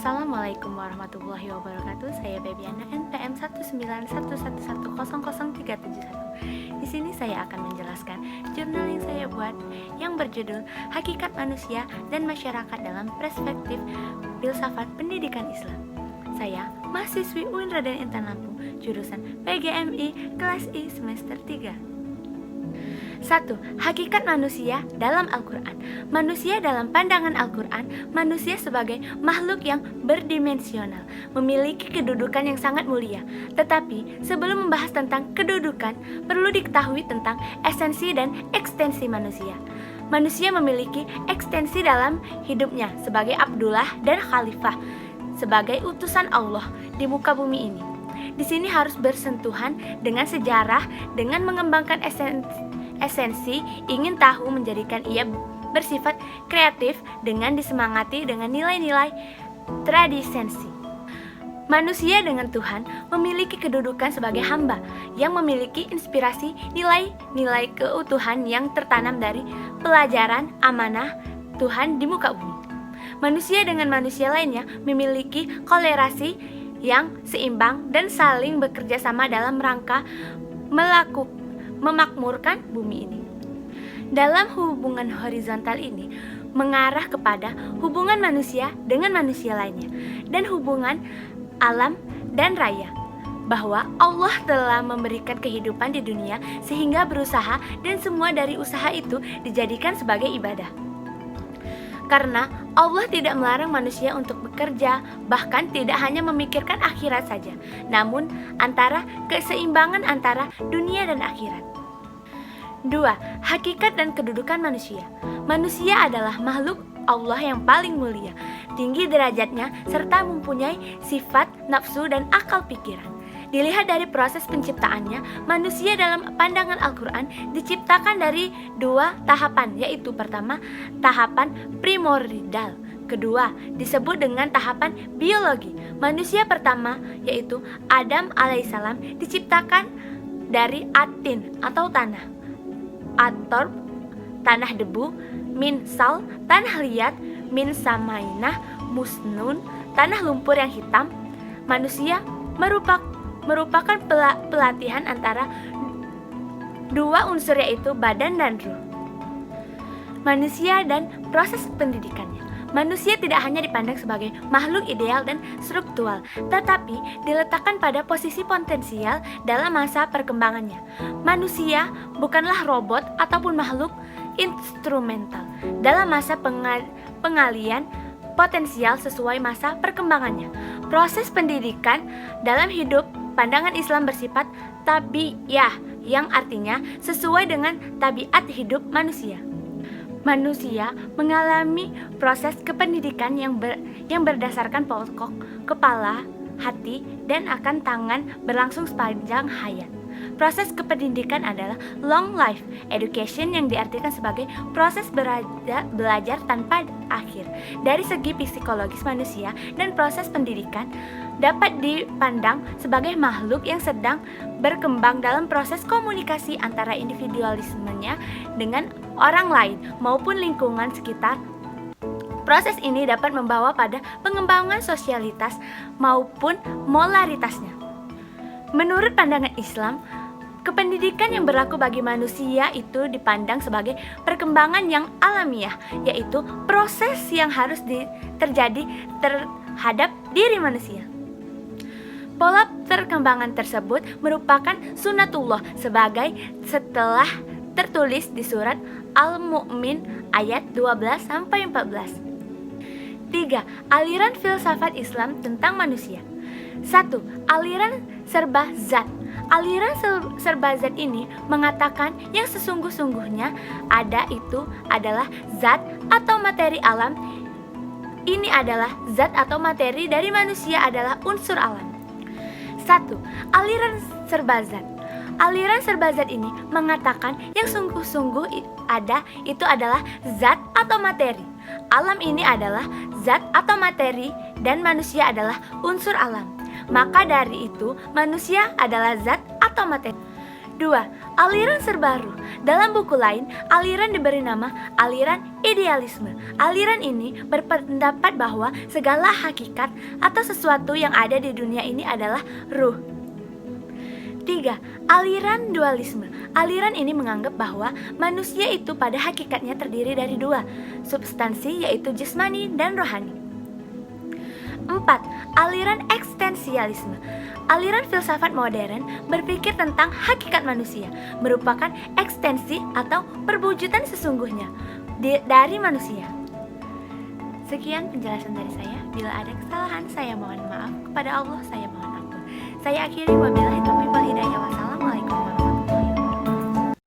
Assalamualaikum warahmatullahi wabarakatuh. Saya Bebiana NPM 19111000371. Di sini saya akan menjelaskan jurnal yang saya buat yang berjudul Hakikat Manusia dan Masyarakat dalam Perspektif Filsafat Pendidikan Islam. Saya mahasiswi UIN Raden Intan Lampung, jurusan PGMI kelas I semester 3. 1. Hakikat manusia dalam Al-Quran. Manusia dalam pandangan Al-Quran, manusia sebagai makhluk yang berdimensional, memiliki kedudukan yang sangat mulia. Tetapi sebelum membahas tentang kedudukan, perlu diketahui tentang esensi dan ekstensi manusia. Manusia memiliki ekstensi dalam hidupnya sebagai Abdullah dan Khalifah, sebagai utusan Allah di muka bumi ini. Di sini harus bersentuhan dengan sejarah, dengan mengembangkan esensi, ingin tahu, menjadikan ia bersifat kreatif dengan disemangati dengan nilai-nilai tradisensi. Manusia dengan Tuhan memiliki kedudukan sebagai hamba yang memiliki inspirasi nilai-nilai keutuhan yang tertanam dari pelajaran amanah Tuhan di muka bumi. Manusia dengan manusia lainnya memiliki kolerasi yang seimbang dan saling bekerja sama dalam rangka memakmurkan bumi ini. Dalam hubungan horizontal ini mengarah kepada hubungan manusia dengan manusia lainnya dan hubungan alam dan raya, bahwa Allah telah memberikan kehidupan di dunia sehingga berusaha dan semua dari usaha itu dijadikan sebagai ibadah. Karena Allah tidak melarang manusia untuk bekerja, bahkan tidak hanya memikirkan akhirat saja, namun keseimbangan antara dunia dan akhirat. 2. Hakikat dan kedudukan manusia. Manusia adalah makhluk Allah yang paling mulia, tinggi derajatnya, serta mempunyai sifat, nafsu, dan akal pikiran. Dilihat dari proses penciptaannya, manusia dalam pandangan Al-Quran diciptakan dari 2 tahapan, yaitu pertama, tahapan primordial. Kedua, disebut dengan tahapan biologi. Manusia pertama, yaitu Adam alaihissalam, diciptakan dari atin atau tanah, atorb, tanah debu, min sal, tanah liat, min samainah, musnun, tanah lumpur yang hitam. Manusia merupakan pelatihan antara 2 unsur, yaitu badan dan ruh. Manusia dan proses pendidikannya. Manusia tidak hanya dipandang sebagai makhluk ideal dan struktural, tetapi diletakkan pada posisi potensial dalam masa perkembangannya. Manusia bukanlah robot ataupun makhluk instrumental dalam masa pengalian potensial sesuai masa perkembangannya. Proses pendidikan dalam hidup pandangan Islam bersifat tabi'iyah, yang artinya sesuai dengan tabiat hidup manusia. Manusia mengalami proses kependidikan yang berdasarkan pokok, kepala, hati, dan akan tangan berlangsung sepanjang hayat. Proses kependidikan adalah long life education, yang diartikan sebagai proses belajar tanpa akhir. Dari segi psikologis manusia dan proses pendidikan dapat dipandang sebagai makhluk yang sedang berkembang dalam proses komunikasi antara individualismenya dengan orang lain maupun lingkungan sekitar. Proses ini dapat membawa pada pengembangan sosialitas maupun molaritasnya. Menurut pandangan Islam, kependidikan yang berlaku bagi manusia itu dipandang sebagai perkembangan yang alamiah, yaitu proses yang harus terjadi terhadap diri manusia. Pola perkembangan tersebut merupakan sunatullah setelah tertulis di surat Al-Mu'min ayat 12-14. 3. Aliran filsafat Islam tentang manusia. 1. Aliran serba zat. Aliran serba zat ini mengatakan yang sesungguh-sungguhnya ada itu adalah zat atau materi alam. Ini adalah zat atau materi dari manusia adalah unsur alam. 1. Aliran serba zat. Aliran serba zat ini mengatakan yang sungguh-sungguh ada itu adalah zat atau materi. Alam ini adalah zat atau materi dan manusia adalah unsur alam. Maka dari itu manusia adalah zat atau materi. 2. Aliran terbaru. Dalam buku lain, aliran diberi nama aliran idealisme. Aliran ini berpendapat bahwa segala hakikat atau sesuatu yang ada di dunia ini adalah ruh. 3. Aliran dualisme. Aliran ini menganggap bahwa manusia itu pada hakikatnya terdiri dari dua substansi, yaitu jasmani dan rohani. 4. Aliran eksistensialisme. Aliran filsafat modern berpikir tentang hakikat manusia, merupakan ekstensi atau perwujudan sesungguhnya dari manusia. Sekian penjelasan dari saya. Bila ada kesalahan, saya mohon maaf. Kepada Allah, saya mohon ampun. Saya akhiri, wabillahi taufiq wal hidayah. Wassalamualaikum warahmatullahi wabarakatuh.